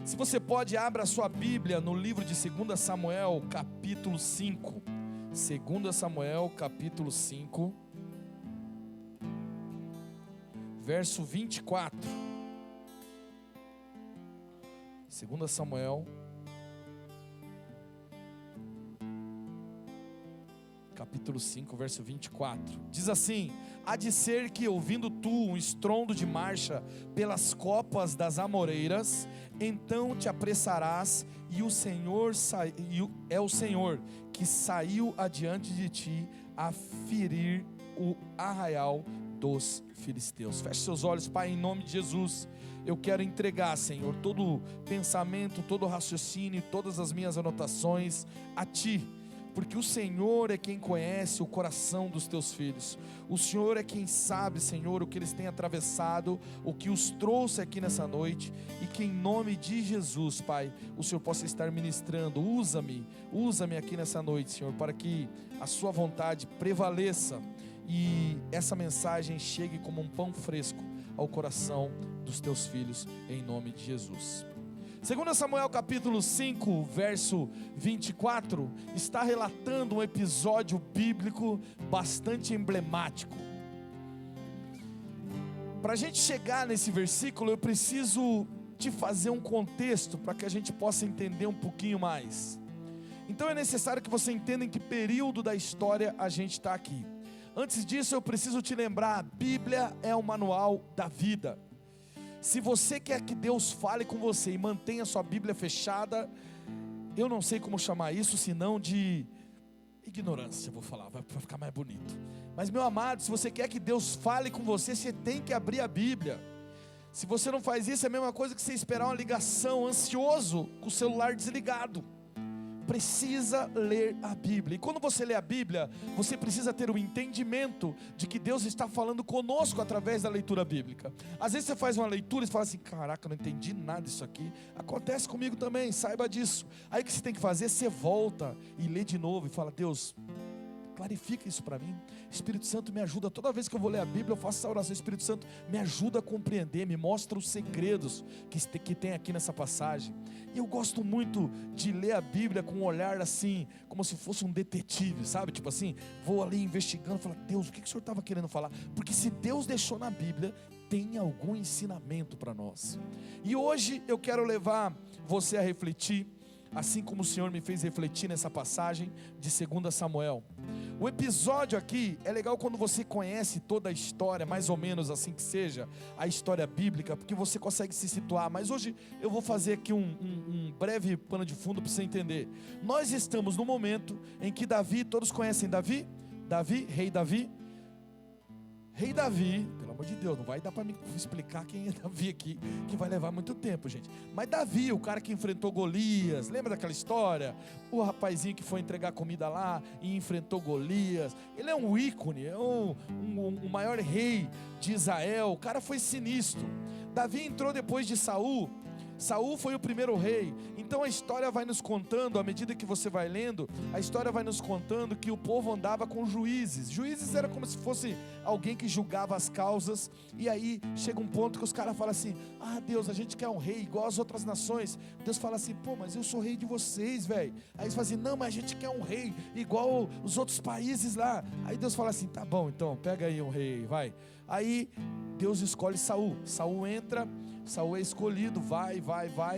Se você pode, abra a sua Bíblia no livro de 2 Samuel, capítulo 5. 2 Samuel, capítulo 5, verso 24. 2 Samuel, capítulo 5, verso 24. Diz assim: há de ser que, ouvindo tu um estrondo de marcha pelas copas das amoreiras, então te apressarás, e o Senhor é o Senhor que saiu adiante de ti a ferir o arraial dos filisteus. Feche seus olhos, Pai, em nome de Jesus. Eu quero entregar, Senhor, todo pensamento, todo raciocínio, todas as minhas anotações a Ti, porque o Senhor é quem conhece o coração dos Teus filhos. O Senhor é quem sabe, Senhor, o que eles têm atravessado, o que os trouxe aqui nessa noite, e que em nome de Jesus, Pai, o Senhor possa estar ministrando. Usa-me aqui nessa noite, Senhor, para que a Sua vontade prevaleça e essa mensagem chegue como um pão fresco ao coração dos Teus filhos, em nome de Jesus. 2 Samuel capítulo 5, verso 24, está relatando um episódio bíblico bastante emblemático. Para a gente chegar nesse versículo, eu preciso te fazer um contexto, para que a gente possa entender um pouquinho mais. Então é necessário que você entenda em que período da história a gente está aqui. Antes disso, eu preciso te lembrar: a Bíblia é o manual da vida. Se você quer que Deus fale com você e mantenha sua Bíblia fechada, eu não sei como chamar isso, senão de ignorância, vou falar, vai ficar mais bonito. Mas, meu amado, se você quer que Deus fale com você, você tem que abrir a Bíblia. Se você não faz isso, é a mesma coisa que você esperar uma ligação, ansioso, com o celular desligado. Precisa ler a Bíblia. E quando você lê a Bíblia, você precisa ter o entendimento de que Deus está falando conosco através da leitura bíblica. Às vezes você faz uma leitura e fala assim: caraca, não entendi nada disso aqui. Acontece comigo também, saiba disso. Aí o que você tem que fazer? Você volta e lê de novo e fala: Deus, clarifica isso para mim. Espírito Santo, me ajuda. Toda vez que eu vou ler a Bíblia, eu faço essa oração: Espírito Santo, me ajuda a compreender, me mostra os segredos que tem aqui nessa passagem. E eu gosto muito de ler a Bíblia com um olhar assim, como se fosse um detetive, sabe? Tipo assim, vou ali investigando, falo: Deus, o que o Senhor estava querendo falar? Porque se Deus deixou na Bíblia, tem algum ensinamento para nós. E hoje eu quero levar você a refletir, assim como o Senhor me fez refletir nessa passagem de 2 Samuel. O episódio aqui é legal quando você conhece toda a história, mais ou menos assim que seja, a história bíblica, porque você consegue se situar. Mas hoje eu vou fazer aqui um breve pano de fundo para você entender. Nós estamos no momento em que Davi, todos conhecem Davi? Rei Davi, pelo amor de Deus, não vai dar para me explicar quem é Davi aqui, que vai levar muito tempo, gente. Mas Davi, o cara que enfrentou Golias, lembra daquela história? O rapazinho que foi entregar comida lá e enfrentou Golias. Ele é um ícone, é o maior rei de Israel. O cara foi sinistro. Davi entrou depois de Saul. Saul foi o primeiro rei. Então a história vai nos contando, à medida que você vai lendo, a história vai nos contando que o povo andava com juízes. Juízes era como se fosse alguém que julgava as causas. E aí chega um ponto que os caras falam assim: ah, Deus, a gente quer um rei igual as outras nações. Deus fala assim: pô, mas eu sou rei de vocês, velho. Aí eles falam assim: não, mas a gente quer um rei igual os outros países lá. Aí Deus fala assim: tá bom, então pega aí um rei, vai. Aí Deus escolhe Saul. Saul entra, Saul é escolhido, vai,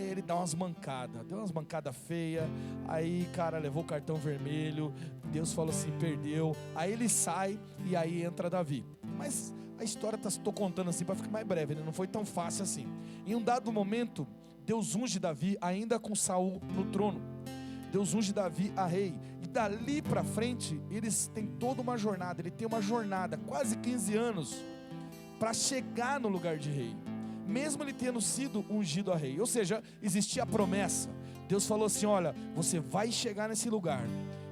ele dá umas mancadas, deu umas mancadas feias. Aí, cara, levou o cartão vermelho. Deus falou assim: perdeu. Aí ele sai e aí entra Davi. Mas a história estou contando assim para ficar mais breve, né? Não foi tão fácil assim. Em um dado momento, Deus unge Davi ainda com Saul no trono. Deus unge Davi a rei. E dali para frente, eles têm toda uma jornada. Ele tem uma jornada, quase 15 anos, para chegar no lugar de rei, mesmo ele tendo sido ungido a rei. Ou seja, existia a promessa. Deus falou assim: olha, você vai chegar nesse lugar.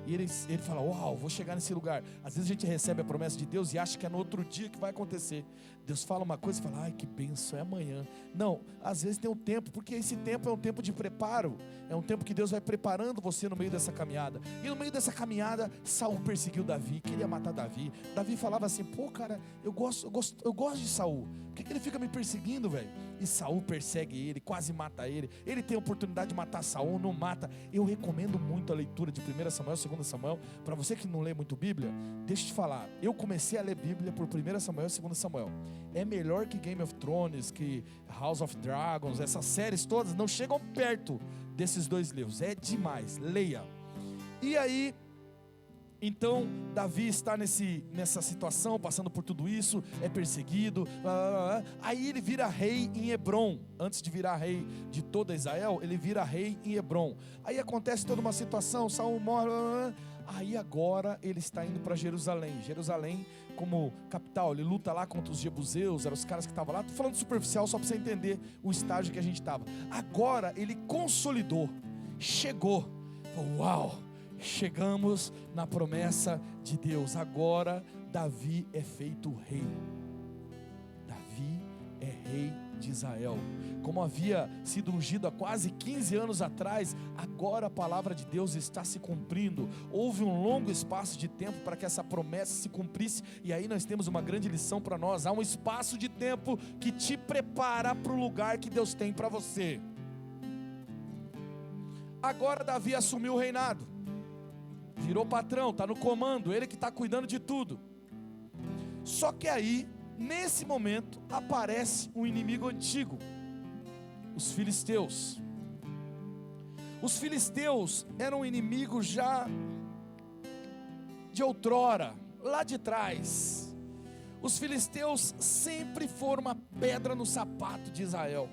E ele fala, uau, vou chegar nesse lugar. Às vezes a gente recebe a promessa de Deus e acha que é no outro dia que vai acontecer. Deus fala uma coisa e fala, ai que bênção, é amanhã. Não, às vezes tem um tempo, porque esse tempo é um tempo de preparo. É um tempo que Deus vai preparando você no meio dessa caminhada. E no meio dessa caminhada, Saul perseguiu Davi, queria matar Davi. Davi falava assim, pô cara, eu gosto de Saul. Por que ele fica me perseguindo, velho? E Saul persegue ele, quase mata ele. Ele tem a oportunidade de matar Saul, não mata. Eu recomendo muito a leitura de 1 Samuel, 2 Samuel. Para você que não lê muito Bíblia, deixa eu te falar. Eu comecei a ler Bíblia por 1 Samuel e 2 Samuel. É melhor que Game of Thrones, que House of Dragons. Essas séries todas não chegam perto desses dois livros. É demais, leia. E aí, então Davi está nessa situação, passando por tudo isso, é perseguido, aí ele vira rei em Hebrom. Antes de virar rei de toda Israel, ele vira rei em Hebrom. Aí acontece toda uma situação, Saul morre, aí agora ele está indo para Jerusalém. Jerusalém como capital, ele luta lá contra os jebuseus, eram os caras que estavam lá. Estou falando superficial só para você entender o estágio que a gente estava. Agora ele consolidou, chegou, uau, chegamos na promessa de Deus. Agora Davi é feito rei. Davi é rei de Israel. Como havia sido ungido há quase 15 anos atrás, agora a palavra de Deus está se cumprindo. Houve um longo espaço de tempo para que essa promessa se cumprisse. E aí nós temos uma grande lição para nós. Há um espaço de tempo que te prepara para o lugar que Deus tem para você. Agora Davi assumiu o reinado, virou patrão, está no comando, ele que está cuidando de tudo. Só que aí, nesse momento, aparece um inimigo antigo, os filisteus. Os filisteus eram um inimigo já de outrora, lá de trás. Os filisteus sempre foram uma pedra no sapato de Israel.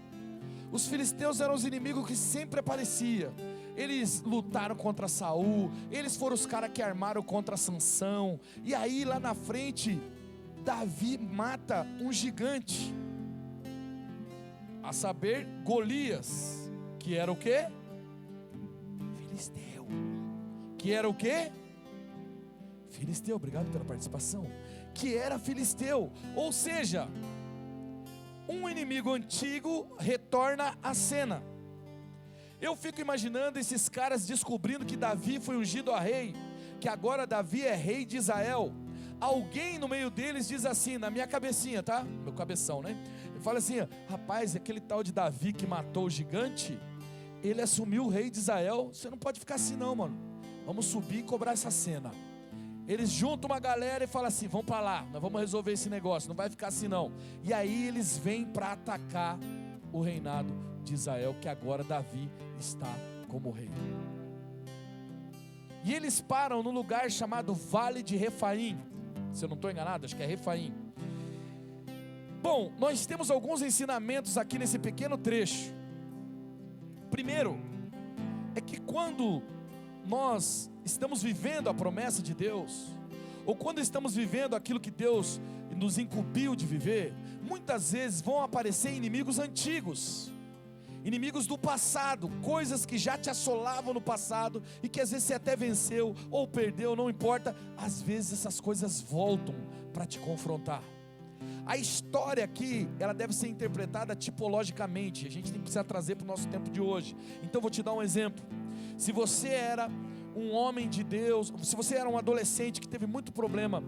Os filisteus eram os inimigos que sempre apareciam. Eles lutaram contra Saul, eles foram os caras que armaram contra Sansão. E aí lá na frente, Davi mata um gigante, a saber, Golias, que era o quê? Filisteu. Que era o quê? Filisteu, obrigado pela participação. Que era filisteu, ou seja, um inimigo antigo retorna à cena. Eu fico imaginando esses caras descobrindo que Davi foi ungido a rei, que agora Davi é rei de Israel. Alguém no meio deles diz assim, na minha cabecinha, tá? Meu cabeção, né? Ele fala assim, rapaz, aquele tal de Davi que matou o gigante, ele assumiu o rei de Israel. Você não pode ficar assim não, mano. Vamos subir e cobrar essa cena. Eles juntam uma galera e falam assim, vamos para lá, nós vamos resolver esse negócio, não vai ficar assim não. E aí eles vêm para atacar o reinado de Israel, que agora Davi está como rei. E eles param no lugar chamado Vale de Refaim. Se eu não estou enganado, acho que é Refaim. Bom, nós temos alguns ensinamentos aqui nesse pequeno trecho. Primeiro, é que quando nós estamos vivendo a promessa de Deus, ou quando estamos vivendo aquilo que Deus nos incumbiu de viver, muitas vezes vão aparecer inimigos antigos, inimigos do passado, coisas que já te assolavam no passado e que às vezes você até venceu ou perdeu, não importa. Às vezes essas coisas voltam para te confrontar. A história aqui, ela deve ser interpretada tipologicamente. A gente precisa trazer para o nosso tempo de hoje. Então vou te dar um exemplo. Se você era um homem de Deus, se você era um adolescente que teve muito problema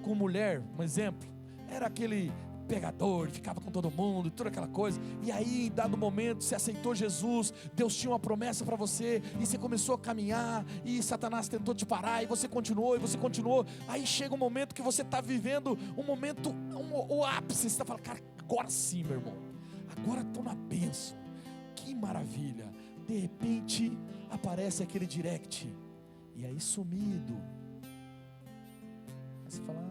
com mulher, um exemplo, era aquele pegador, ficava com todo mundo, toda aquela coisa, e aí em dado momento você aceitou Jesus, Deus tinha uma promessa para você, e você começou a caminhar, e Satanás tentou te parar, e você continuou, aí chega um momento que você está vivendo um momento, o ápice, você está falando, cara, agora sim meu irmão, agora estou na bênção, que maravilha. De repente aparece aquele direct, e aí sumido, aí você fala,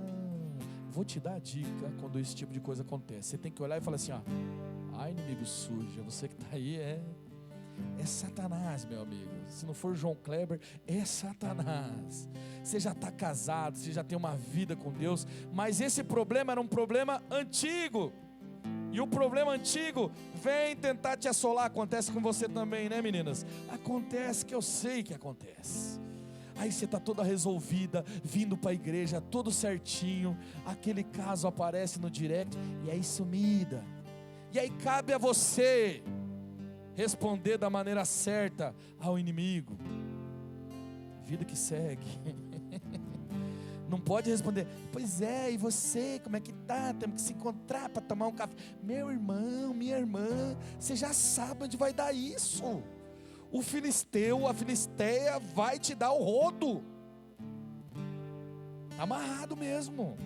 vou te dar a dica quando esse tipo de coisa acontece. Você tem que olhar e falar assim, ai inimigo sujo, você que está aí é Satanás, meu amigo. Se não for João Kleber, é Satanás. Você já está casado, você já tem uma vida com Deus, mas esse problema era um problema antigo, e o problema antigo vem tentar te assolar. Acontece com você também, né meninas? Acontece, que eu sei que acontece. Aí você está toda resolvida, vindo para a igreja, tudo certinho. Aquele caso aparece no direct e aí sumida. E aí cabe a você responder da maneira certa ao inimigo. Vida que segue. Não pode responder, pois é, e você, como é que tá? Temos que se encontrar para tomar um café. Meu irmão, minha irmã, você já sabe onde vai dar isso. O filisteu, a filisteia vai te dar o rodo. Amarrado mesmo.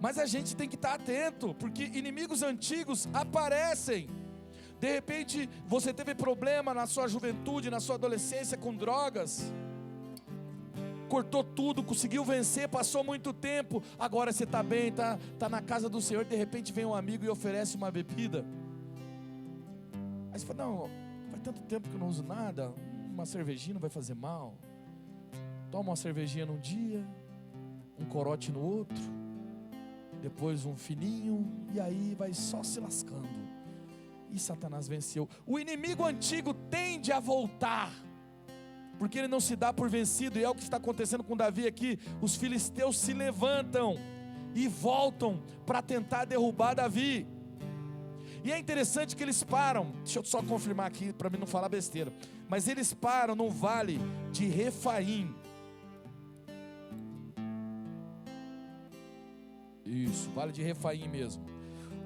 Mas a gente tem que estar atento, porque inimigos antigos aparecem. De repente, você teve problema na sua juventude, na sua adolescência com drogas. Cortou tudo, conseguiu vencer, passou muito tempo. Agora você está bem, tá na casa do Senhor. De repente vem um amigo e oferece uma bebida. Aí você fala, não, faz tanto tempo que eu não uso nada. Uma cervejinha não vai fazer mal. Toma uma cervejinha num dia, um corote no outro, depois um fininho, e aí vai só se lascando. E Satanás venceu. O inimigo antigo tende a voltar, porque ele não se dá por vencido. E é o que está acontecendo com Davi aqui. Os filisteus se levantam e voltam para tentar derrubar Davi. E é interessante que eles param. Deixa eu só confirmar aqui para mim não falar besteira. Mas eles param no vale de Refaim. Isso, vale de Refaim mesmo.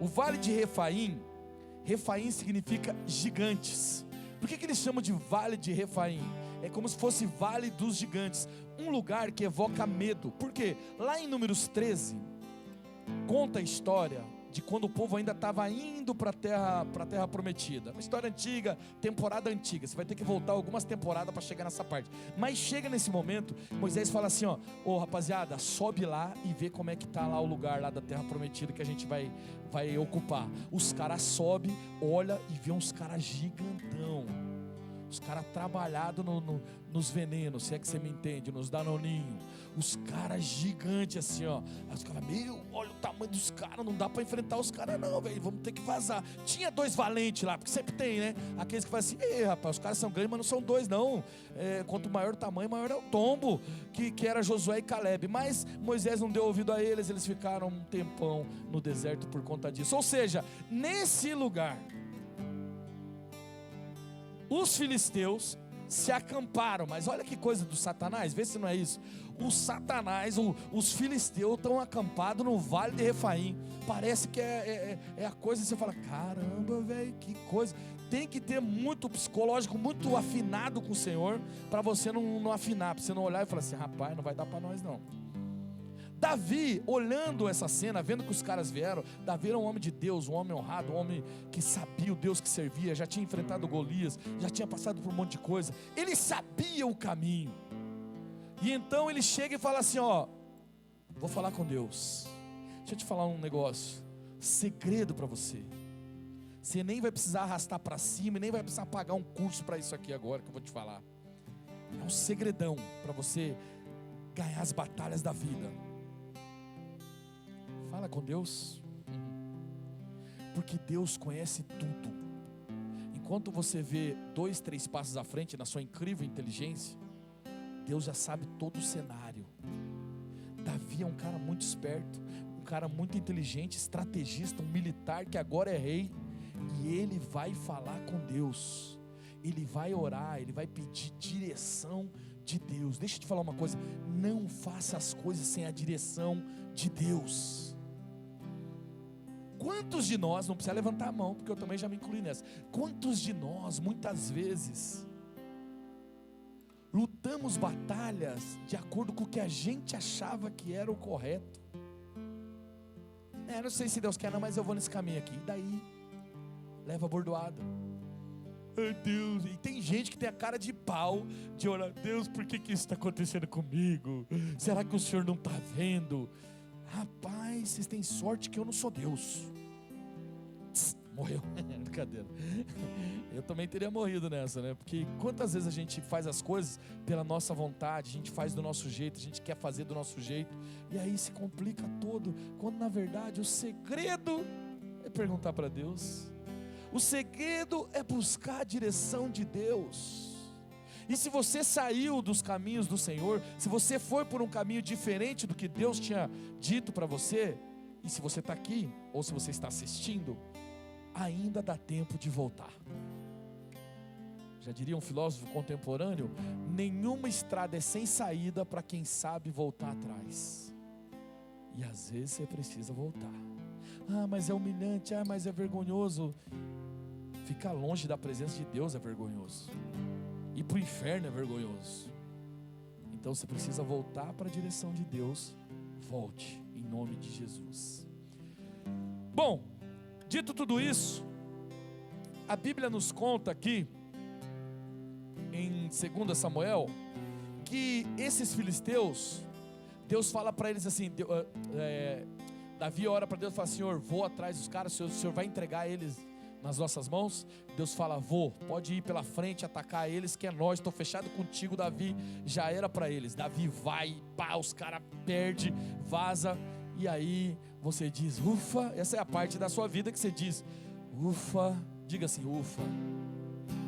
O vale de Refaim, Refaim significa gigantes. Por que eles chamam de vale de Refaim? É como se fosse vale dos gigantes, um lugar que evoca medo. Por quê? Lá em Números 13, conta a história de quando o povo ainda estava indo para a terra prometida. Uma história antiga, temporada antiga. Você vai ter que voltar algumas temporadas para chegar nessa parte. Mas chega nesse momento, Moisés fala assim, ô rapaziada, sobe lá e vê como é que está lá o lugar lá da terra prometida que a gente vai ocupar. Os caras sobem, olha e vê uns caras gigantão. Os caras trabalhados nos venenos, se é que você me entende, nos danoninhos. Os caras gigantes assim, ó. Aí os caras, olha o tamanho dos caras, não dá pra enfrentar os caras não, velho, vamos ter que vazar. Tinha 2 valentes lá, porque sempre tem, né? Aqueles que falam assim, rapaz, os caras são grandes, mas não são 2 não. Quanto maior o tamanho, maior é o tombo, que era Josué e Caleb. Mas Moisés não deu ouvido a eles, eles ficaram um tempão no deserto por conta disso. Ou seja, nesse lugar, os filisteus se acamparam. Mas olha que coisa do Satanás, vê se não é isso. O Satanás, os filisteus estão acampados no vale de Refaim. Parece que é a coisa que você fala, caramba, velho, que coisa. Tem que ter muito psicológico, muito afinado com o Senhor, para você não afinar, para você não olhar e falar assim, rapaz, não vai dar para nós não. Davi, olhando essa cena, vendo que os caras vieram, Davi era um homem de Deus, um homem honrado, um homem que sabia o Deus que servia, já tinha enfrentado Golias, já tinha passado por um monte de coisa, ele sabia o caminho. E então ele chega e fala assim, vou falar com Deus. Deixa eu te falar um negócio, segredo para você. Você nem vai precisar arrastar para cima, nem vai precisar pagar um curso para isso aqui agora que eu vou te falar. É um segredão para você ganhar as batalhas da vida. Fala com Deus, porque Deus conhece tudo. Enquanto você vê 2, 3 passos à frente na sua incrível inteligência, Deus já sabe todo o cenário. Davi é um cara muito esperto, um cara muito inteligente, estrategista, um militar que agora é rei, e ele vai falar com Deus, ele vai orar, ele vai pedir direção de Deus. Deixa eu te falar uma coisa, não faça as coisas sem a direção de Deus. Quantos de nós, não precisa levantar a mão, porque eu também já me incluí nessa. Quantos de nós, muitas vezes, lutamos batalhas de acordo com o que a gente achava que era o correto? Não sei se Deus quer não, mas eu vou nesse caminho aqui. E daí, leva a bordoada. Ai Deus, e tem gente que tem a cara de pau, de orar, Deus, por que isso está acontecendo comigo? Será que o Senhor não está vendo? Rapaz, vocês têm sorte que eu não sou Deus. Morreu, brincadeira. Eu também teria morrido nessa, né? Porque quantas vezes a gente faz as coisas pela nossa vontade, a gente faz do nosso jeito, a gente quer fazer do nosso jeito, e aí se complica todo, quando na verdade o segredo é perguntar para Deus. O segredo é buscar a direção de Deus. E se você saiu dos caminhos do Senhor, se você foi por um caminho diferente do que Deus tinha dito para você, e se você está aqui, ou se você está assistindo, ainda dá tempo de voltar. Já diria um filósofo contemporâneo: nenhuma estrada é sem saída para quem sabe voltar atrás. E às vezes você precisa voltar. Ah, mas é humilhante, ah, mas é vergonhoso. Ficar longe da presença de Deus é vergonhoso. Ir para o inferno é vergonhoso. Então você precisa voltar para a direção de Deus. Volte, em nome de Jesus. Bom, dito tudo isso, a Bíblia nos conta aqui, em 2 Samuel, que esses filisteus, Deus fala para eles assim, Davi ora para Deus e fala: Senhor, vou atrás dos caras, o Senhor vai entregar eles nas nossas mãos? Deus fala: vou, pode ir pela frente, atacar eles, que é nós, estou fechado contigo. Davi, já era para eles. Davi vai, pá, os caras perdem, vaza, e aí você diz: ufa. Essa é a parte da sua vida que você diz: ufa. Diga assim: ufa.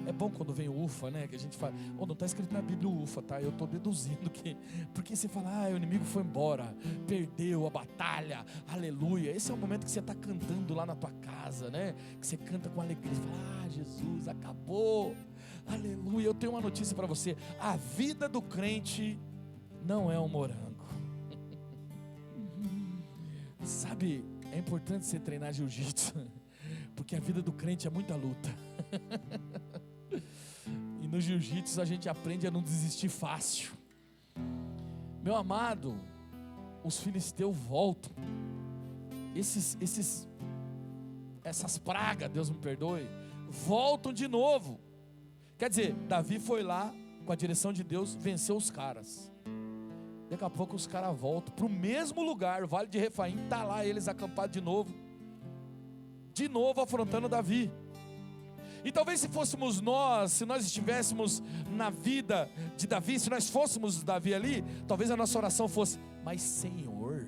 É bom quando vem o ufa, né? Que a gente fala, oh, não está escrito na Bíblia o ufa, tá? Eu estou deduzindo que, porque você fala: ah, o inimigo foi embora, perdeu a batalha, aleluia. Esse é o momento que você está cantando lá na tua casa, né? Que você canta com alegria, você fala: ah, Jesus, acabou, aleluia. Eu tenho uma notícia para você: a vida do crente não é um morango. Sabe, é importante você treinar jiu-jitsu, porque a vida do crente é muita luta. E no jiu-jitsu a gente aprende a não desistir fácil. Meu amado, os filisteus voltam. Essas pragas, Deus me perdoe, voltam de novo. Quer dizer, Davi foi lá com a direção de Deus, venceu os caras. Daqui a pouco os caras voltam para o mesmo lugar, o Vale de Refaim. Está lá eles acampados de novo afrontando Davi. E talvez se fôssemos nós, se nós estivéssemos na vida de Davi, se nós fôssemos Davi ali, talvez a nossa oração fosse: mas Senhor,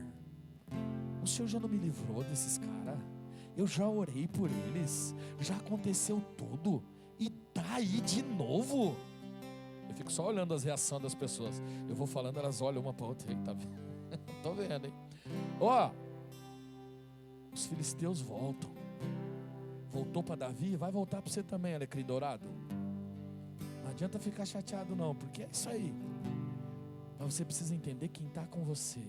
o Senhor já não me livrou desses caras? Eu já orei por eles, já aconteceu tudo, e tá aí de novo. Eu fico só olhando as reações das pessoas. Eu vou falando, elas olham uma para outra. Tá vendo? Tô vendo, hein? Ó, os filisteus voltam. Voltou para Davi, vai voltar para você também, alecrim dourado. Não adianta ficar chateado não, porque é isso aí. Mas você precisa entender quem está com você.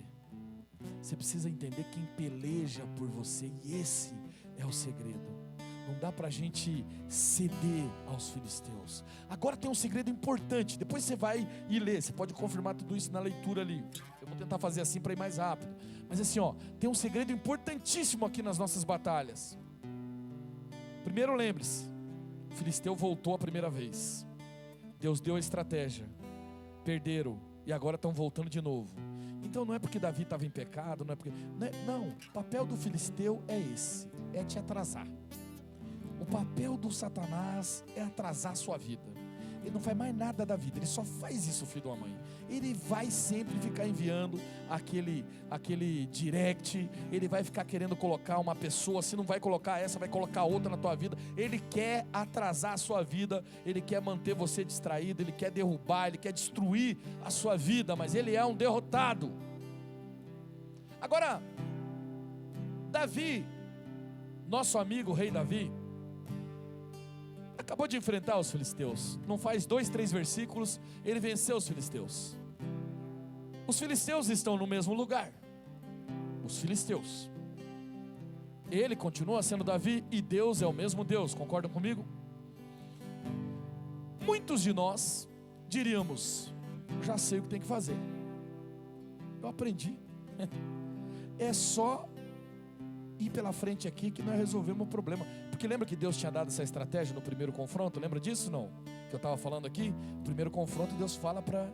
Você precisa entender quem peleja por você. E esse é o segredo. Não dá para a gente ceder aos filisteus. Agora tem um segredo importante. Depois você vai e lê. Você pode confirmar tudo isso na leitura ali. Eu vou tentar fazer assim para ir mais rápido. Mas assim, ó, tem um segredo importantíssimo aqui nas nossas batalhas. Primeiro, lembre-se: o filisteu voltou a primeira vez. Deus deu a estratégia. Perderam e agora estão voltando de novo. Então não é porque Davi estava em pecado, não é porque... Não, o papel do filisteu é esse: é te atrasar. O papel do Satanás é atrasar a sua vida. Ele não faz mais nada da vida, ele só faz isso, filho da mãe. Ele vai sempre ficar enviando aquele direct. Ele vai ficar querendo colocar uma pessoa. Se não vai colocar essa, vai colocar outra na tua vida. Ele quer atrasar a sua vida. Ele quer manter você distraído. Ele quer derrubar, ele quer destruir a sua vida. Mas ele é um derrotado. Agora, Davi, nosso amigo o rei Davi, acabou de enfrentar os filisteus. Não faz 2, 3 versículos, ele venceu os filisteus. Os filisteus estão no mesmo lugar. Os filisteus. Ele continua sendo Davi e Deus é o mesmo Deus. Concordam comigo? Muitos de nós diríamos: já sei o que tem que fazer. Eu aprendi. É só ir pela frente aqui que nós resolvemos o problema. Porque lembra que Deus tinha dado essa estratégia no primeiro confronto? Lembra disso não? Que eu estava falando aqui? No primeiro confronto Deus fala para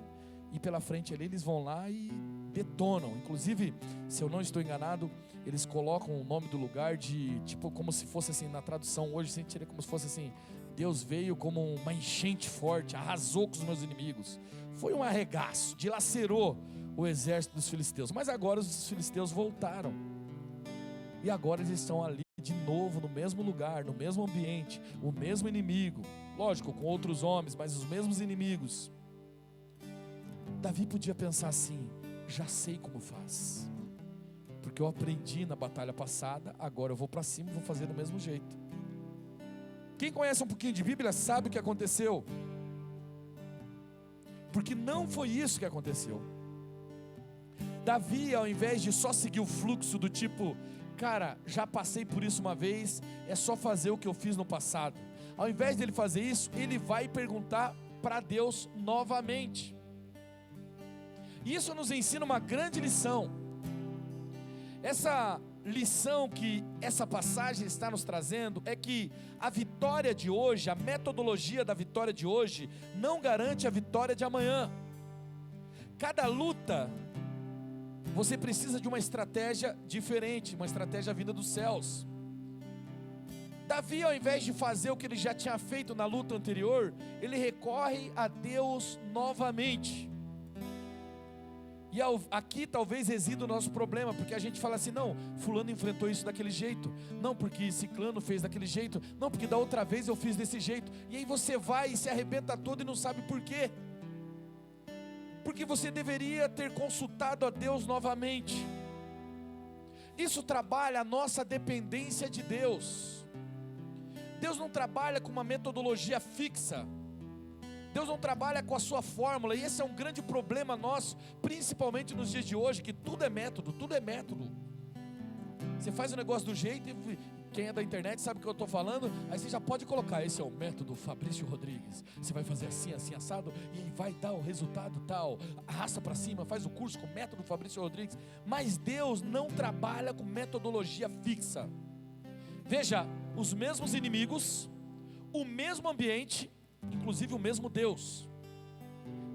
ir pela frente ali. Eles vão lá e detonam. Inclusive, se eu não estou enganado, eles colocam o nome do lugar de, tipo, como se fosse assim, na tradução hoje, sem tirar, como se fosse assim: Deus veio como uma enchente forte, arrasou com os meus inimigos. Foi um arregaço, dilacerou o exército dos filisteus. Mas agora os filisteus voltaram. E agora eles estão ali de novo, no mesmo lugar, no mesmo ambiente, o mesmo inimigo. Lógico, com outros homens, mas os mesmos inimigos. Davi podia pensar assim: já sei como faz, porque eu aprendi na batalha passada, agora eu vou para cima e vou fazer do mesmo jeito. Quem conhece um pouquinho de Bíblia sabe o que aconteceu, porque não foi isso que aconteceu. Davi, ao invés de só seguir o fluxo do tipo, cara, já passei por isso uma vez, é só fazer o que eu fiz no passado. Ao invés dele fazer isso, ele vai perguntar para Deus novamente. E isso nos ensina uma grande lição. Essa lição que essa passagem está nos trazendo é que a vitória de hoje, a metodologia da vitória de hoje, não garante a vitória de amanhã. Cada luta, você precisa de uma estratégia diferente, uma estratégia vinda dos céus. Davi, ao invés de fazer o que ele já tinha feito na luta anterior, ele recorre a Deus novamente. E aqui talvez resida o nosso problema, porque a gente fala assim: não, fulano enfrentou isso daquele jeito, não, porque ciclano fez daquele jeito, não, porque da outra vez eu fiz desse jeito. E aí você vai e se arrebenta todo e não sabe por quê. Porque você deveria ter consultado a Deus novamente. Isso trabalha a nossa dependência de Deus. Deus não trabalha com uma metodologia fixa. Deus não trabalha com a sua fórmula. E esse é um grande problema nosso, principalmente nos dias de hoje, que tudo é método, tudo é método. Você faz o negócio do jeito, e quem é da internet sabe o que eu estou falando. Aí você já pode colocar: esse é o método Fabrício Rodrigues. Você vai fazer assim, assim, assado, e vai dar o resultado tal. Arrasta para cima, faz o curso com o método Fabrício Rodrigues. Mas Deus não trabalha com metodologia fixa. Veja, os mesmos inimigos, o mesmo ambiente, inclusive o mesmo Deus.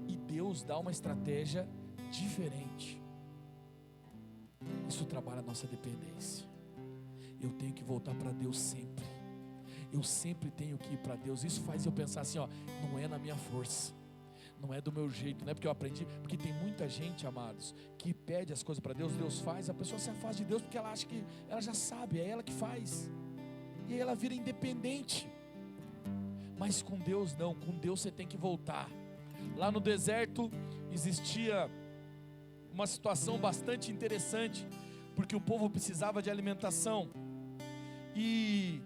E Deus dá uma estratégia diferente. Isso trabalha a nossa dependência. Eu tenho que voltar para Deus sempre. Eu sempre tenho que ir para Deus. Isso faz eu pensar assim, ó, não é na minha força, não é do meu jeito, não é porque eu aprendi. Porque tem muita gente, amados, que pede as coisas para Deus, Deus faz, a pessoa se afasta de Deus porque ela acha que ela já sabe, é ela que faz. E aí ela vira independente. Mas com Deus não, com Deus você tem que voltar. Lá no deserto existia uma situação bastante interessante, porque o povo precisava de alimentação. E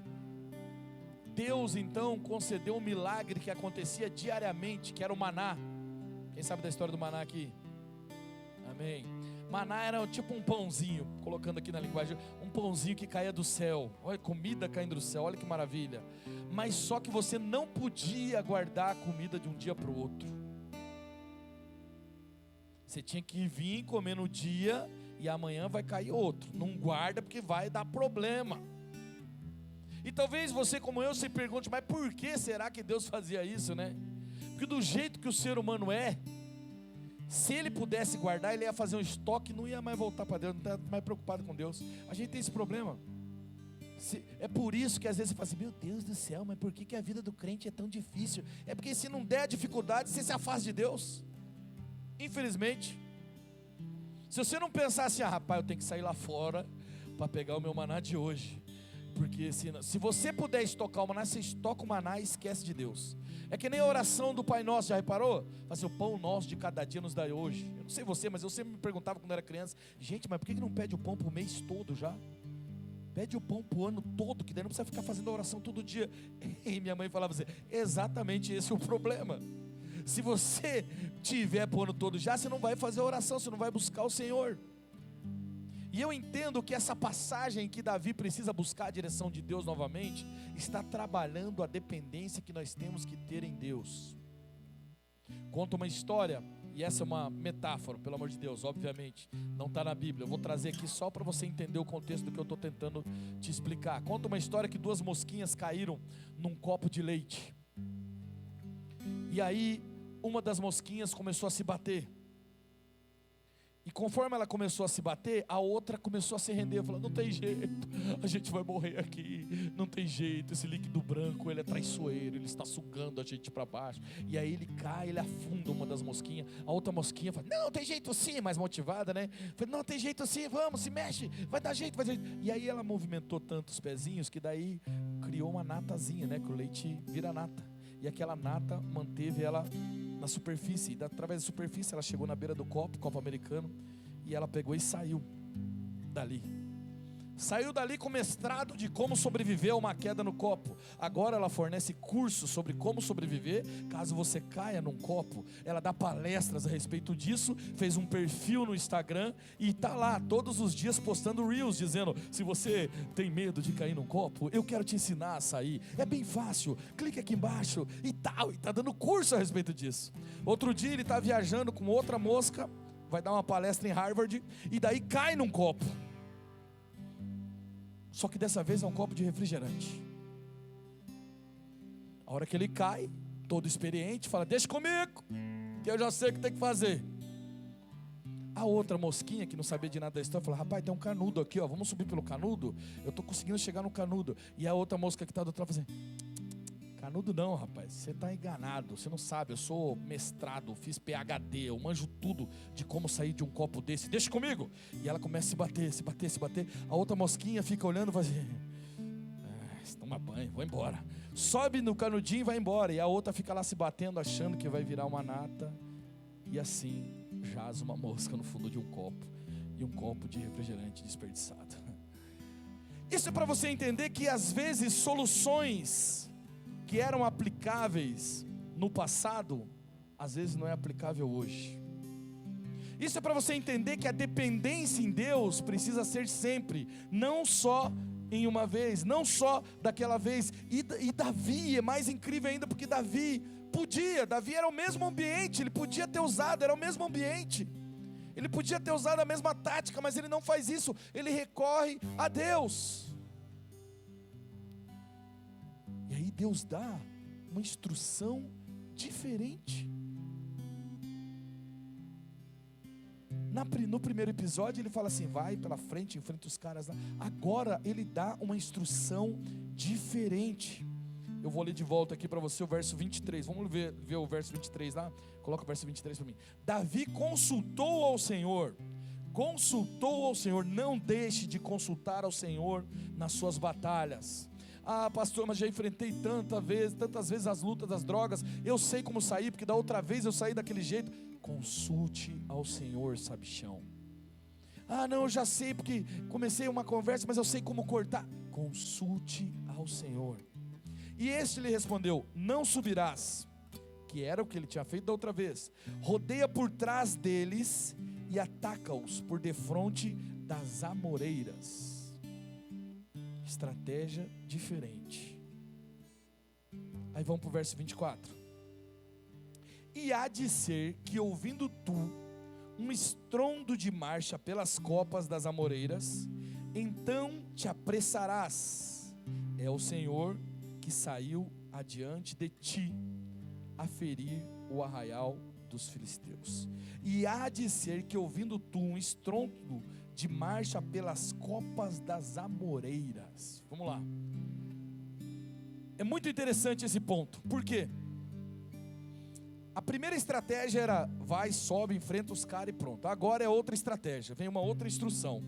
Deus então concedeu um milagre que acontecia diariamente, que era o maná. Quem sabe da história do maná aqui? Amém. Maná era tipo um pãozinho, colocando aqui na linguagem, um pãozinho que caía do céu. Olha, comida caindo do céu, olha que maravilha. Mas só que você não podia guardar a comida de um dia para o outro. Você tinha que vir comer no dia e amanhã vai cair outro. Não guarda porque vai dar problema. E talvez você, como eu, se pergunte: mas por que será que Deus fazia isso, né? Porque do jeito que o ser humano é, se ele pudesse guardar, ele ia fazer um estoque, não ia mais voltar para Deus, não está mais preocupado com Deus. A gente tem esse problema. É por isso que às vezes você fala assim: meu Deus do céu, mas por que a vida do crente é tão difícil? É porque se não der dificuldade, você se afasta de Deus. Infelizmente. Se você não pensar assim: ah, rapaz, eu tenho que sair lá fora para pegar o meu maná de hoje. Porque se você puder estocar o maná, você estoca o maná e esquece de Deus. É que nem a oração do Pai Nosso, já reparou? Fazer o pão nosso de cada dia nos dá hoje. Eu não sei você, mas eu sempre me perguntava quando era criança: gente, mas por que não pede o pão para o mês todo já? Pede o pão para o ano todo, que daí não precisa ficar fazendo a oração todo dia. E minha mãe falava assim: exatamente esse é o problema. Se você tiver para o ano todo já, você não vai fazer a oração, você não vai buscar o Senhor. E eu entendo que essa passagem que Davi precisa buscar a direção de Deus novamente, está trabalhando a dependência que nós temos que ter em Deus. Conta uma história, e essa é uma metáfora, pelo amor de Deus, obviamente, não está na Bíblia. Eu vou trazer aqui só para você entender o contexto do que eu estou tentando te explicar. Conta uma história que 2 mosquinhas caíram num copo de leite. E aí, uma das mosquinhas começou a se bater. E conforme ela começou a se bater, a outra começou a se render, falando: não tem jeito, a gente vai morrer aqui, não tem jeito, esse líquido branco, ele é traiçoeiro, ele está sugando a gente para baixo. E aí ele cai, ele afunda uma das mosquinhas. A outra mosquinha fala: não, tem jeito sim, mais motivada, né? Fala: não, tem jeito sim, vamos, se mexe, vai dar jeito, vai dar jeito. E aí ela movimentou tanto os pezinhos, que daí criou uma natazinha, né? Que o leite vira nata. E aquela nata manteve ela na superfície, e através da superfície ela chegou na beira do copo americano, e ela pegou e saiu dali. Saiu dali com mestrado de como sobreviver a uma queda no copo. Agora ela fornece cursos sobre como sobreviver caso você caia num copo. Ela dá palestras a respeito disso, fez um perfil no Instagram e está lá todos os dias postando reels, dizendo: se você tem medo de cair num copo, eu quero te ensinar a sair, é bem fácil, clique aqui embaixo e tal, e está dando curso a respeito disso. Outro dia ele está viajando com outra mosca, vai dar uma palestra em Harvard, e daí cai num copo. Só que dessa vez é um copo de refrigerante. A hora que ele cai, todo experiente, fala: deixa comigo, que eu já sei o que tem que fazer. A outra mosquinha, que não sabia de nada da história, fala: rapaz, tem um canudo aqui, ó, vamos subir pelo canudo? Eu estou conseguindo chegar no canudo. E a outra mosca que está do outro lado fala assim: canudo não, rapaz, você está enganado, você não sabe, eu sou mestrado, fiz PhD, eu manjo tudo de como sair de um copo desse, deixa comigo. E ela começa a se bater, a outra mosquinha fica olhando e faz assim: toma banho, vou embora. Sobe no canudinho e vai embora, e a outra fica lá se batendo, achando que vai virar uma nata, e assim jaz uma mosca no fundo de um copo, e um copo de refrigerante desperdiçado. Isso é para você entender que às vezes soluções que eram aplicáveis no passado, às vezes não é aplicável hoje. Isso é para você entender que a dependência em Deus precisa ser sempre, não só em uma vez, não só daquela vez. E Davi é mais incrível ainda, porque Davi era o mesmo ambiente, ele podia ter usado, era o mesmo ambiente, ele podia ter usado a mesma tática, mas ele não faz isso, ele recorre a Deus. E aí Deus dá uma instrução diferente. No primeiro episódio ele fala assim: vai pela frente, enfrenta os caras lá. Agora ele dá uma instrução diferente. Eu vou ler de volta aqui para você o verso 23. Vamos ver o verso 23 lá. Coloca o verso 23 para mim. Davi consultou ao Senhor. Não deixe de consultar ao Senhor nas suas batalhas. Ah, pastor, mas já enfrentei tantas vezes as lutas das drogas, eu sei como sair, porque da outra vez eu saí daquele jeito. Consulte ao Senhor, sabichão. Ah, não, eu já sei, porque comecei uma conversa, mas eu sei como cortar. Consulte ao Senhor. E este lhe respondeu: não subirás, que era o que ele tinha feito da outra vez. Rodeia por trás deles e ataca-os por defronte das amoreiras. Estratégia diferente. Aí vamos para o verso 24. E há de ser que, ouvindo tu um estrondo de marcha pelas copas das amoreiras, então te apressarás. É o Senhor que saiu adiante de ti a ferir o arraial dos filisteus. E há de ser que, ouvindo tu um estrondo de marcha pelas copas das amoreiras. Vamos lá. É muito interessante esse ponto. Por quê? A primeira estratégia era: vai, sobe, enfrenta os caras e pronto. Agora é outra estratégia, vem uma outra instrução.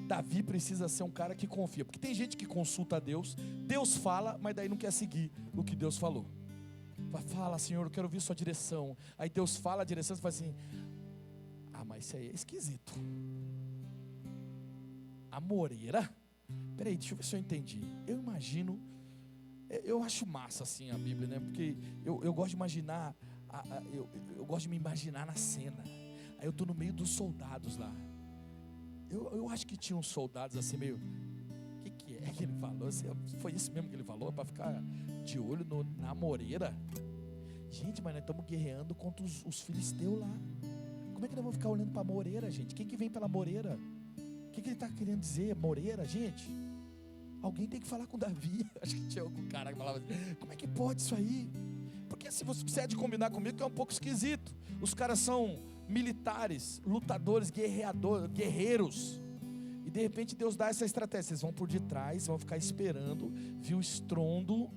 Davi precisa ser um cara que confia, porque tem gente que consulta a Deus, Deus fala, mas daí não quer seguir o que Deus falou. Fala: Senhor, eu quero ouvir sua direção. Aí Deus fala a direção, você fala assim: ah, mas isso aí é esquisito. Amoreira? Peraí, deixa eu ver se eu entendi. Eu imagino, eu acho massa assim a Bíblia, né? Porque eu gosto de imaginar, eu gosto de me imaginar na cena. Aí eu estou no meio dos soldados lá. Eu acho que tinha uns soldados assim meio: o que é que ele falou? Foi isso mesmo que ele falou? Para ficar de olho na amoreira? Gente, mas nós estamos guerreando contra os filisteus lá. Como é que nós vamos ficar olhando para a moreira, gente? Quem que vem pela moreira? O que ele está querendo dizer? Moreira, gente? Alguém tem que falar com Davi. Acho que tinha algum cara que falava assim: como é que pode isso aí? Porque se você precisa de combinar comigo, que é um pouco esquisito. Os caras são militares, lutadores, guerreiros. E de repente Deus dá essa estratégia: vocês vão por detrás, vão ficar esperando, viu o estrondo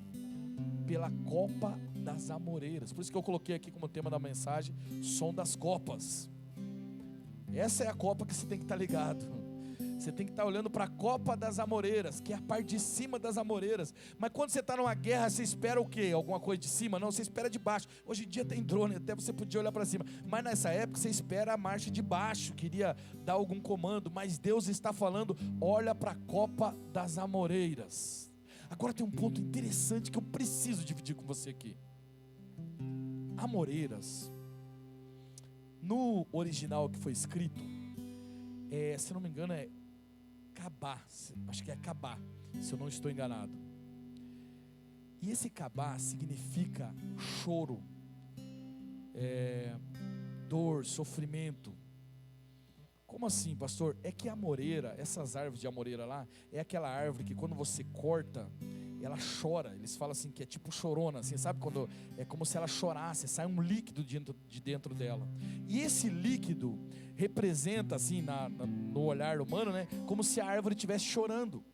pela copa das amoreiras. Por isso que eu coloquei aqui como tema da mensagem: som das copas. Essa é a copa que você tem que estar ligado. Você tem que estar olhando para a copa das amoreiras, que é a parte de cima das amoreiras. Mas quando você está numa guerra, você espera o quê? Alguma coisa de cima? Não, você espera de baixo. Hoje em dia tem drone, até você podia olhar para cima. Mas nessa época você espera a marcha de baixo, queria dar algum comando. Mas Deus está falando, olha para a copa das amoreiras. Agora tem um ponto interessante que eu preciso dividir com você aqui. Amoreiras, no original que foi escrito, se não me engano é Cabá, acho que é Cabá, se eu não estou enganado. E esse Cabá significa choro, dor, sofrimento. Como assim, pastor? É que a amoreira, essas árvores de amoreira lá, é aquela árvore que quando você corta, ela chora. Eles falam assim que é tipo chorona, assim, sabe? Quando é como se ela chorasse, sai um líquido de dentro dela. E esse líquido representa assim no olhar humano, né? Como se a árvore estivesse chorando.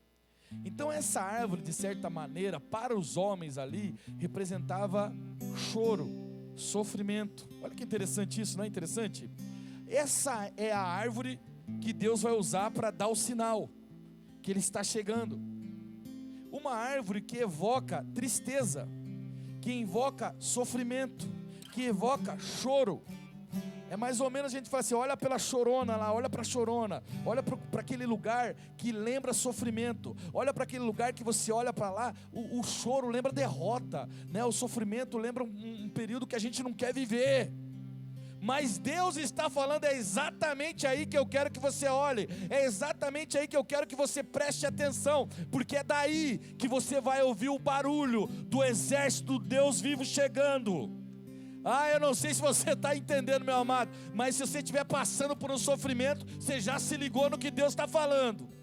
Então essa árvore, de certa maneira, para os homens ali, representava choro, sofrimento. Olha que interessante isso, não é interessante? Essa é a árvore que Deus vai usar para dar o sinal que Ele está chegando. Uma árvore que evoca tristeza, que invoca sofrimento, que evoca choro. É mais ou menos a gente fala assim, olha pela chorona lá, olha para a chorona, olha para aquele lugar que lembra sofrimento, olha para aquele lugar que você olha para lá, o choro lembra derrota, né? O sofrimento lembra um período que a gente não quer viver. Mas Deus está falando, é exatamente aí que eu quero que você olhe, é exatamente aí que eu quero que você preste atenção, porque é daí que você vai ouvir o barulho do exército do Deus vivo chegando. Eu não sei se você está entendendo, meu amado, mas se você estiver passando por um sofrimento, você já se ligou no que Deus está falando.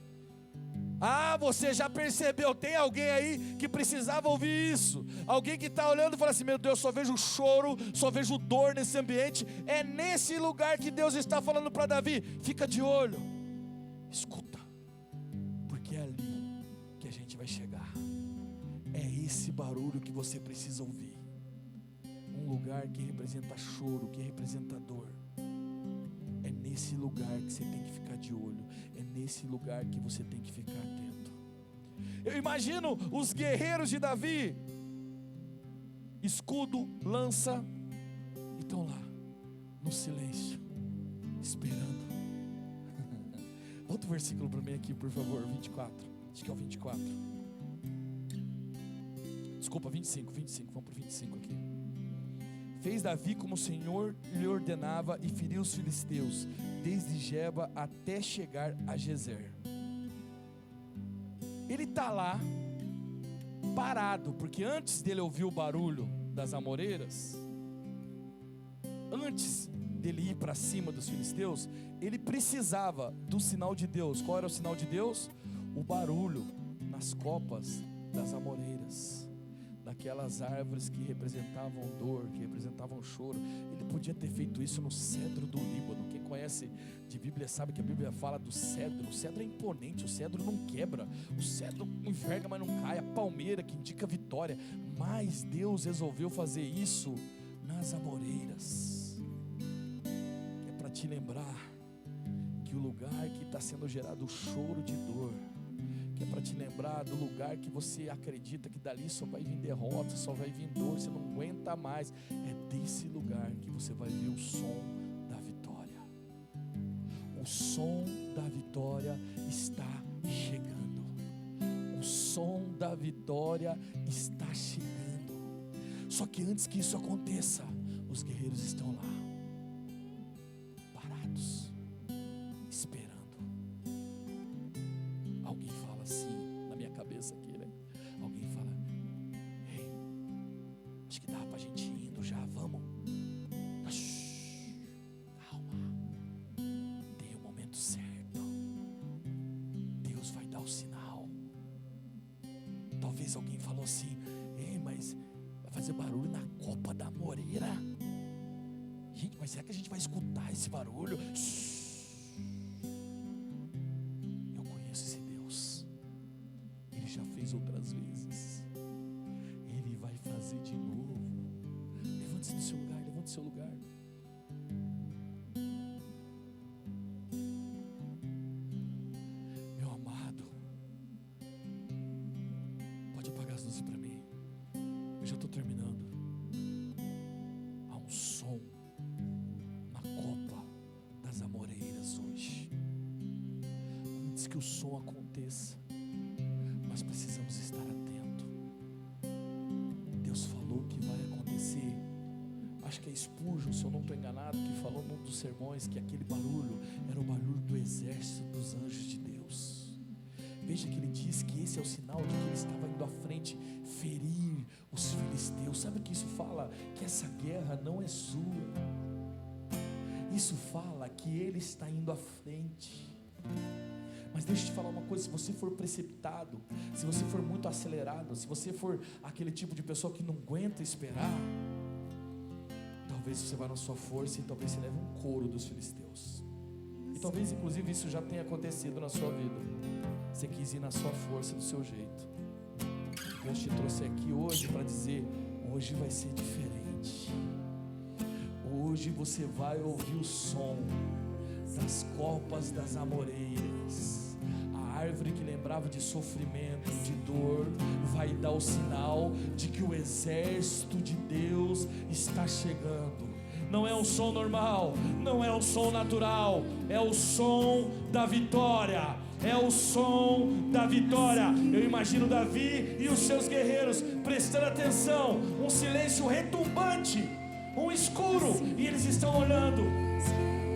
Você já percebeu, tem alguém aí que precisava ouvir isso, alguém que está olhando e fala assim, meu Deus, só vejo choro, só vejo dor nesse ambiente. É nesse lugar que Deus está falando para Davi, fica de olho, escuta, porque é ali que a gente vai chegar. É esse barulho que você precisa ouvir, um lugar que representa choro, que representa dor. É nesse lugar que você tem que ficar de olho, é nesse lugar que você tem que ficar atento. Eu imagino os guerreiros de Davi, escudo, lança, e estão lá, no silêncio, esperando. Outro versículo para mim aqui, por favor, 24, acho que é o 24. Desculpa, 25, vamos para o 25 aqui. Fez Davi como o Senhor lhe ordenava e feriu os filisteus, desde Geba até chegar a Gezer. Ele está lá, parado, porque antes dele ouvir o barulho das amoreiras, antes dele ir para cima dos filisteus, ele precisava do sinal de Deus. Qual era o sinal de Deus? O barulho nas copas das amoreiras, daquelas árvores que representavam dor, que representavam choro. Ele podia ter feito isso no cedro do Líbano. Quem conhece de Bíblia sabe que a Bíblia fala do cedro. O cedro é imponente, o cedro não quebra, o cedro enverga, mas não cai. A palmeira que indica vitória. Mas Deus resolveu fazer isso nas amoreiras. É para te lembrar que o lugar que está sendo gerado o choro de dor, que é para te lembrar do lugar que você acredita que dali só vai vir derrota, só vai vir dor, você não aguenta mais. É desse lugar que você vai ver o som da vitória. O som da vitória está chegando. O som da vitória está chegando. Só que antes que isso aconteça, os guerreiros estão lá, parados, esperando. Alguém fala assim, na minha cabeça aqui, né? Alguém fala, ei, acho que dá pra gente ir indo já, vamos. Calma, tem o momento certo. Deus vai dar o sinal. Talvez alguém falou assim, ei, mas vai fazer barulho na copa da amoreira. Gente, mas será que a gente vai escutar esse barulho? Eu conheço esse Deus. Ele já fez outras vezes. Ele vai fazer de novo. Levante-se do seu lugar, levante seu lugar. terminando. Há um som na copa das amoreiras hoje. Antes que o som aconteça, nós precisamos estar atentos. Deus falou que vai acontecer. Acho que é Spurgeon, se eu não estou enganado, que falou num dos sermões que aquele barulho era o barulho do exército dos anjos de Deus. Veja que ele diz que esse é o sinal de que ele estava indo à frente ferir os filisteus. Sabe o que isso fala? Que essa guerra não é sua. Isso fala que ele está indo à frente. Mas deixa eu te falar uma coisa: se você for precipitado, se você for muito acelerado, se você for aquele tipo de pessoa que não aguenta esperar, talvez você vá na sua força e talvez você leve um couro dos filisteus. E talvez inclusive isso já tenha acontecido na sua vida. Você quis ir na sua força, do seu jeito. Deus te trouxe aqui hoje para dizer: hoje vai ser diferente. Hoje você vai ouvir o som das copas das amoreiras. A árvore que lembrava de sofrimento, de dor, vai dar o sinal de que o exército de Deus está chegando. Não é um som normal, não é um som natural, é o som da vitória. É o som da vitória. Eu imagino Davi e os seus guerreiros prestando atenção. Um silêncio retumbante, um escuro, e eles estão olhando.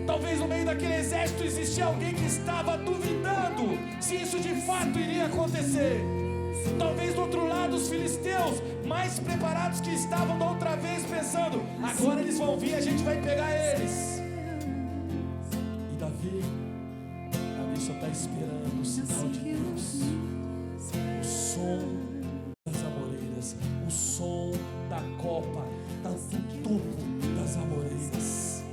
Talvez no meio daquele exército existia alguém que estava duvidando se isso de fato iria acontecer. Talvez do outro lado os filisteus, mais preparados que estavam da outra vez, pensando: agora eles vão vir, a gente vai pegar eles. E Davi só está esperando o sinal de Deus. O som das amoreiras, o som da copa, do topo das amoreiras.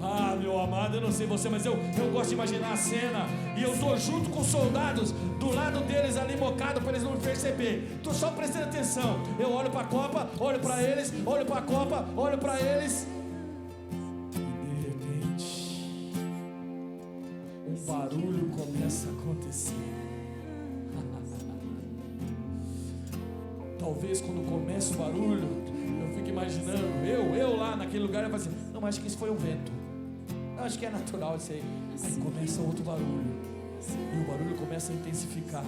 Ah, meu amado, eu não sei você, mas eu gosto de imaginar a cena. E eu estou junto com os soldados, do lado deles ali mocado, para eles não me perceber. Estou só prestando atenção. Eu olho para a copa, olho para eles, olho para a copa, olho para eles. Barulho começa a acontecer. Talvez quando começa o barulho, eu fico imaginando, eu lá naquele lugar, eu falo assim: não, mas acho que isso foi um vento. Não, acho que é natural isso aí. Aí começa outro barulho, e o barulho começa a intensificar.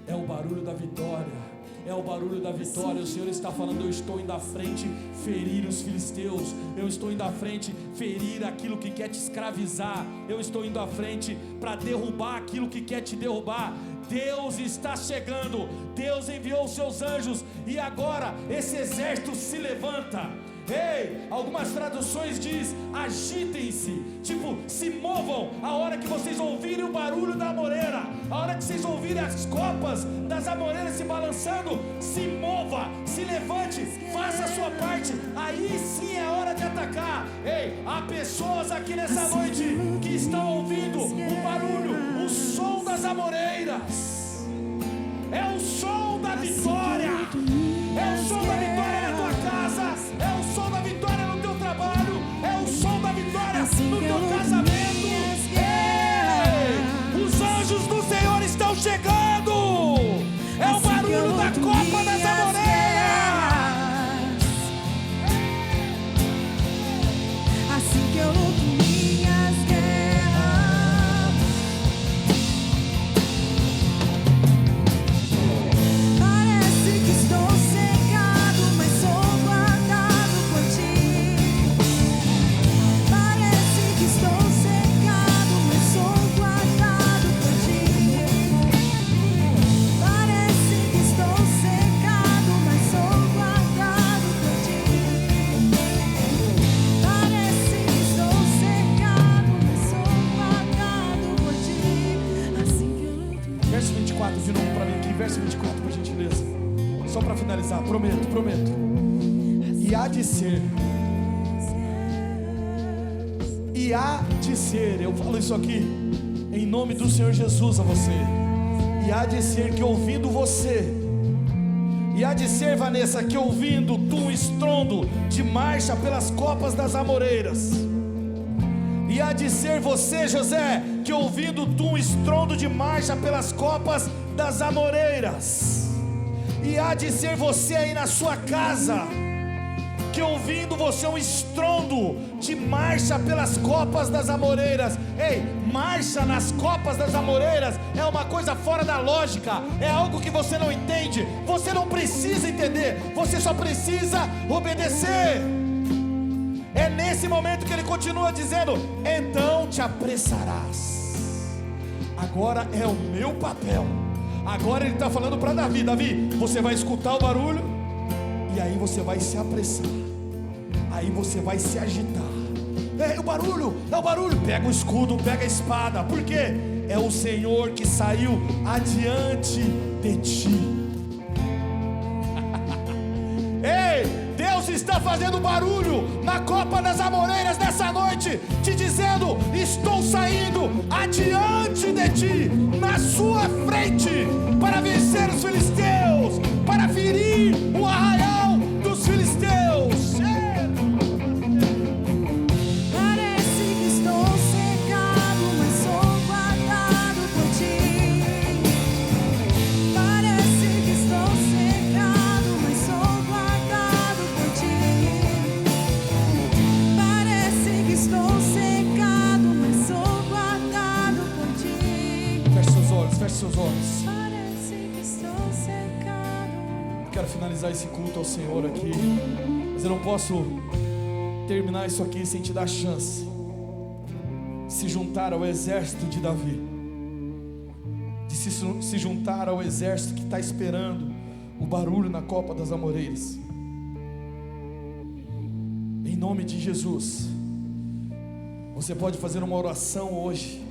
É o barulho da vitória. É o barulho da vitória. O Senhor está falando: eu estou indo à frente ferir os filisteus. Eu estou indo à frente ferir aquilo que quer te escravizar. Eu estou indo à frente para derrubar aquilo que quer te derrubar. Deus está chegando. Deus enviou os seus anjos, e agora esse exército se levanta. Ei, algumas traduções diz: agitem-se, tipo, se movam. A hora que vocês ouvirem o barulho da amoreira, a hora que vocês ouvirem as copas das amoreiras se balançando, se mova, se levante, faça a sua parte. Aí sim é a hora de atacar. Ei, há pessoas aqui nessa noite que estão ouvindo o barulho, o som das amoreiras. É o som da vitória. É o som da vitória na tua casa. É o som da vitória no teu trabalho. É o som da vitória no teu casamento. Ei, os anjos do Senhor estão chegando. É o barulho da copa das amoreiras. Assim que eu luto minhas guerras, parece que estou cegado, mas sou guardado por ti. Parece que estou cegado, mas sou guardado por ti. Parece que estou cegado, mas sou guardado por ti. Parece que estou cegado, mas sou guardado por ti. Assim que eu luto. Verso 24 de novo para mim aqui. Verso 24, por gentileza. Só para finalizar, prometo. E há de ser. E há de ser. Eu falo isso aqui em nome do Senhor Jesus a você. E há de ser que ouvindo você, e há de ser, Vanessa, que ouvindo tu estrondo de marcha pelas copas das amoreiras. E há de ser você, José, que ouvindo tu estrondo de marcha pelas copas das amoreiras. E há de ser você aí na sua casa, que ouvindo você um estrondo de marcha pelas copas das amoreiras. Ei, marcha nas copas das amoreiras é uma coisa fora da lógica, é algo que você não entende. Você não precisa entender, você só precisa obedecer. É nesse momento que ele continua dizendo: então te apressarás. Agora é o meu papel. Agora ele está falando para Davi: Davi, você vai escutar o barulho, e aí você vai se apressar, aí você vai se agitar. É o barulho, é o barulho. Pega o escudo, pega a espada. Por quê? É o Senhor que saiu adiante de ti. Ei, Deus está fazendo barulho na copa das amoreiras nessa noite, te dizendo: estou saindo adiante de ti, na sua frente, para vencer os filisteus, para ferir o arraial dos filisteus. Parece que estou cegado, mas sou guardado por ti. Parece que estou cegado, mas sou guardado por ti. Parece que estou cegado, mas sou guardado por ti. Feche seus olhos, feche seus olhos. Parece que estou cegado. Eu quero finalizar esse culto ao Senhor aqui, mas eu não posso terminar isso aqui sem te dar chance de se juntar ao exército de Davi, de se juntar ao exército que está esperando o barulho na copa das amoreiras. Em nome de Jesus, você pode fazer uma oração hoje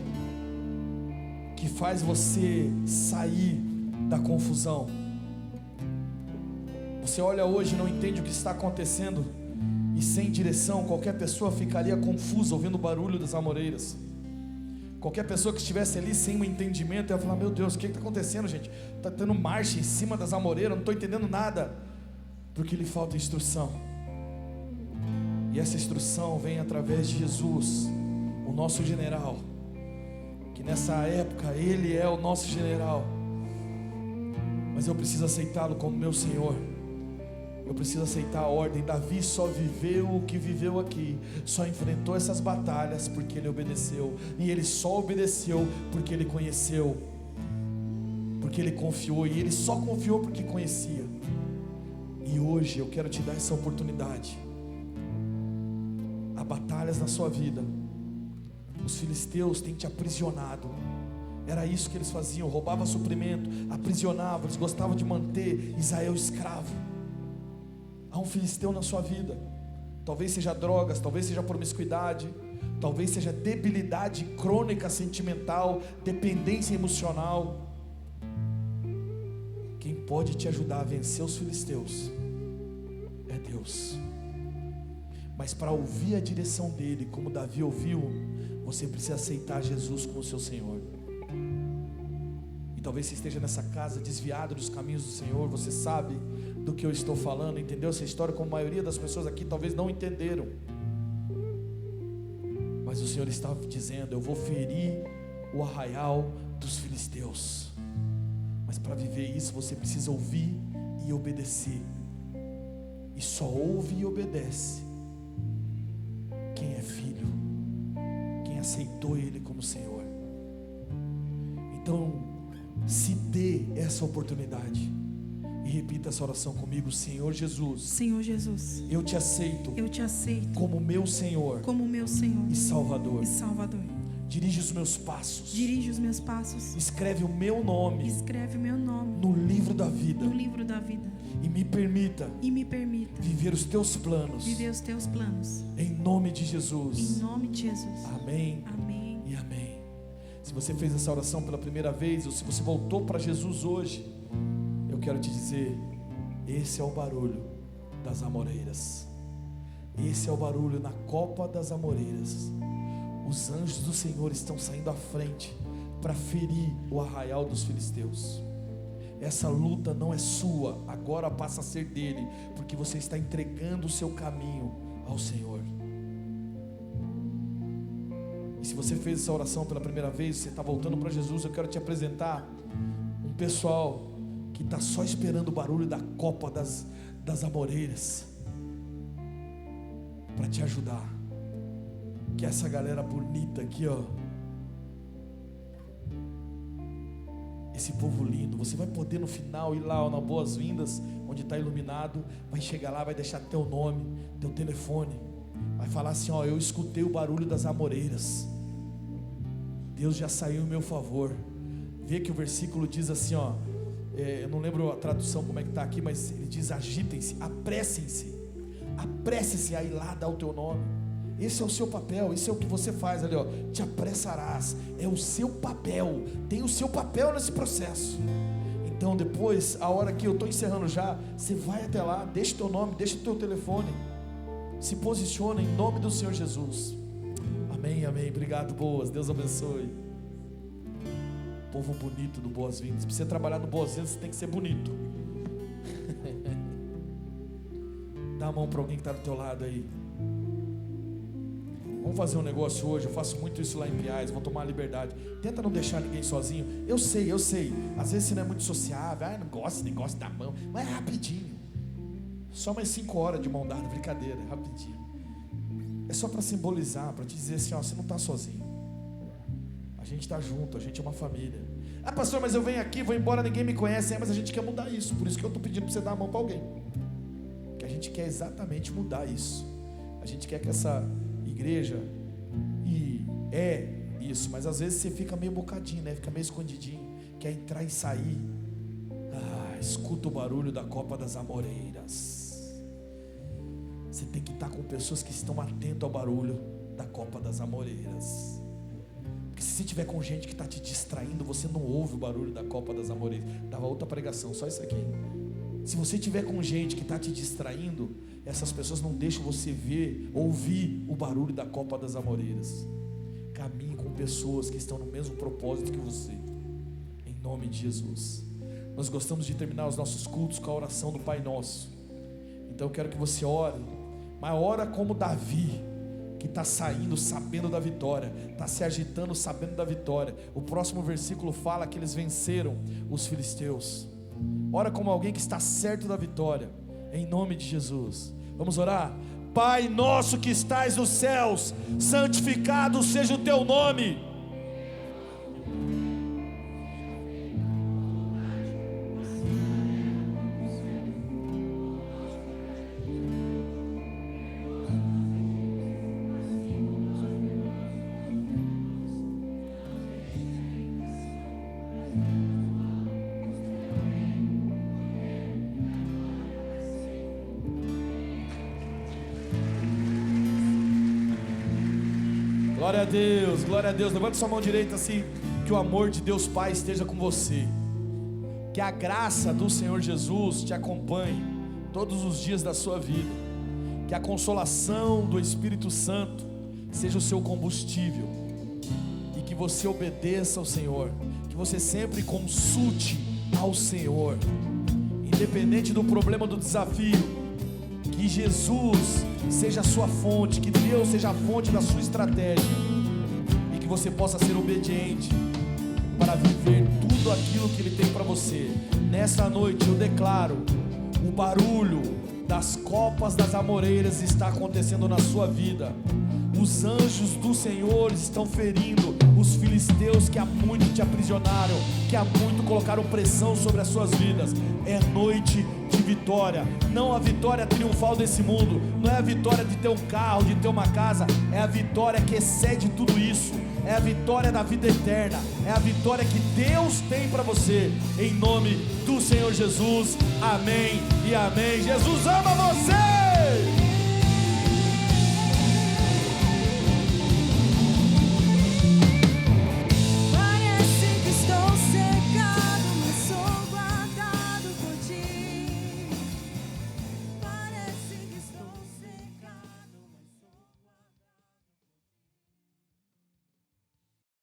que faz você sair da confusão. Você olha hoje e não entende o que está acontecendo, e sem direção, qualquer pessoa ficaria confusa ouvindo o barulho das amoreiras. Qualquer pessoa que estivesse ali sem um entendimento ia falar: meu Deus, o que está acontecendo, gente? Está tendo marcha em cima das amoreiras, não estou entendendo nada. Porque lhe falta instrução, e essa instrução vem através de Jesus, o nosso general, que nessa época Ele é o nosso general. Mas eu preciso aceitá-lo como meu Senhor. Eu preciso aceitar a ordem. Davi só viveu o que viveu aqui, só enfrentou essas batalhas porque ele obedeceu. E ele só obedeceu porque ele conheceu, porque ele confiou. E ele só confiou porque conhecia. E hoje eu quero te dar essa oportunidade. Há batalhas na sua vida. Os filisteus têm te aprisionado. Era isso que eles faziam: roubavam suprimento, aprisionavam. Eles gostavam de manter Israel escravo. Há um filisteu na sua vida. Talvez seja drogas, talvez seja promiscuidade, talvez seja debilidade crônica sentimental, dependência emocional. Quem pode te ajudar a vencer os filisteus é Deus. Mas para ouvir a direção dele, como Davi ouviu, você precisa aceitar Jesus como seu Senhor. E talvez você esteja nessa casa desviado dos caminhos do Senhor. Você sabe do que eu estou falando, entendeu essa história, como a maioria das pessoas aqui talvez não entenderam. Mas o Senhor está dizendo: eu vou ferir o arraial dos filisteus. Mas para viver isso você precisa ouvir e obedecer. E só ouve e obedece quem é filho, quem aceitou Ele como Senhor. Então se dê essa oportunidade e repita essa oração comigo: Senhor Jesus, Senhor Jesus, eu te aceito como meu Senhor e Salvador. Dirige os meus passos. Escreve o meu nome no livro da vida. E me permita viver os teus planos. Em nome de Jesus. Amém. E amém. Se você fez essa oração pela primeira vez, ou se você voltou para Jesus hoje, eu quero te dizer: esse é o barulho das amoreiras. Esse é o barulho na copa das amoreiras. Os anjos do Senhor estão saindo à frente para ferir o arraial dos filisteus. Essa luta não é sua, agora passa a ser dele, porque você está entregando o seu caminho ao Senhor. E se você fez essa oração pela primeira vez, você está voltando para Jesus, eu quero te apresentar um pessoal que está só esperando o barulho da copa das amoreiras para te ajudar. Que essa galera bonita aqui, ó, esse povo lindo, você vai poder no final ir lá, ó, na Boas-Vindas, onde está iluminado, vai chegar lá, vai deixar teu nome, teu telefone, vai falar assim, ó, eu escutei o barulho das amoreiras, Deus já saiu em meu favor. Vê que o versículo diz assim, ó, eu não lembro a tradução como é que está aqui, mas ele diz: agitem-se, apresse-se a ir lá dar o teu nome. Esse é o seu papel, esse é o que você faz ali, ó, te apressarás, é o seu papel, tem o seu papel nesse processo. Então depois, a hora que eu estou encerrando já, você vai até lá, deixa o teu nome, deixa o teu telefone, se posiciona em nome do Senhor Jesus. Amém, amém, obrigado Boas, Deus abençoe. Povo bonito do Boas-Vindas. Para você trabalhar no Boas-Vindas, você tem que ser bonito. Dá a mão para alguém que está do teu lado aí. Vamos fazer um negócio hoje. Eu faço muito isso lá em Piais. Vou tomar a liberdade. Tenta não deixar ninguém sozinho. Eu sei. Às vezes você não é muito sociável. Não gosta, nem gosta da mão. Mas é rapidinho. Só mais 5 horas de mão dada. Brincadeira, é rapidinho. É só para simbolizar, para te dizer assim, ó, você não está sozinho. A gente está junto, a gente é uma família. Ah, pastor, mas eu venho aqui, vou embora, ninguém me conhece. Mas a gente quer mudar isso. Por isso que eu estou pedindo para você dar a mão para alguém. Que a gente quer exatamente mudar isso. A gente quer que essa igreja, e é isso, mas às vezes você fica meio bocadinho, né? Fica meio escondidinho, quer entrar e sair. Escuta o barulho da copa das amoreiras. Você tem que estar com pessoas que estão atentas ao barulho da copa das amoreiras. Porque se você estiver com gente que está te distraindo, você não ouve o barulho da copa das amoreiras. Dava outra pregação, só isso aqui. Se você estiver com gente que está te distraindo, essas pessoas não deixam você ouvir o barulho da copa das amoreiras. Caminhe com pessoas que estão no mesmo propósito que você, em nome de Jesus. Nós gostamos de terminar os nossos cultos com a oração do Pai Nosso. Então eu quero que você ore, mas ora como Davi, que está saindo sabendo da vitória, está se agitando sabendo da vitória. O próximo versículo fala que eles venceram os filisteus. Ora como alguém que está certo da vitória, em nome de Jesus. Vamos orar? Pai nosso que estais nos céus, santificado seja o teu nome. Glória a Deus, glória a Deus. Levante sua mão direita assim. Que o amor de Deus Pai esteja com você. Que a graça do Senhor Jesus te acompanhe todos os dias da sua vida. Que a consolação do Espírito Santo seja o seu combustível. E que você obedeça ao Senhor. Que você sempre consulte ao Senhor. Independente do problema, do desafio. Que Jesus seja a sua fonte, que Deus seja a fonte da sua estratégia, e que você possa ser obediente para viver tudo aquilo que Ele tem para você. Nessa noite eu declaro: o barulho das copas das amoreiras está acontecendo na sua vida. Os anjos do Senhor estão ferindo os filisteus que há muito te aprisionaram, que há muito colocaram pressão sobre as suas vidas. É noite de vitória, não a vitória triunfal desse mundo, não é a vitória de ter um carro, de ter uma casa, é a vitória que excede tudo isso, é a vitória da vida eterna, é a vitória que Deus tem para você, em nome do Senhor Jesus. Amém e amém. Jesus ama você!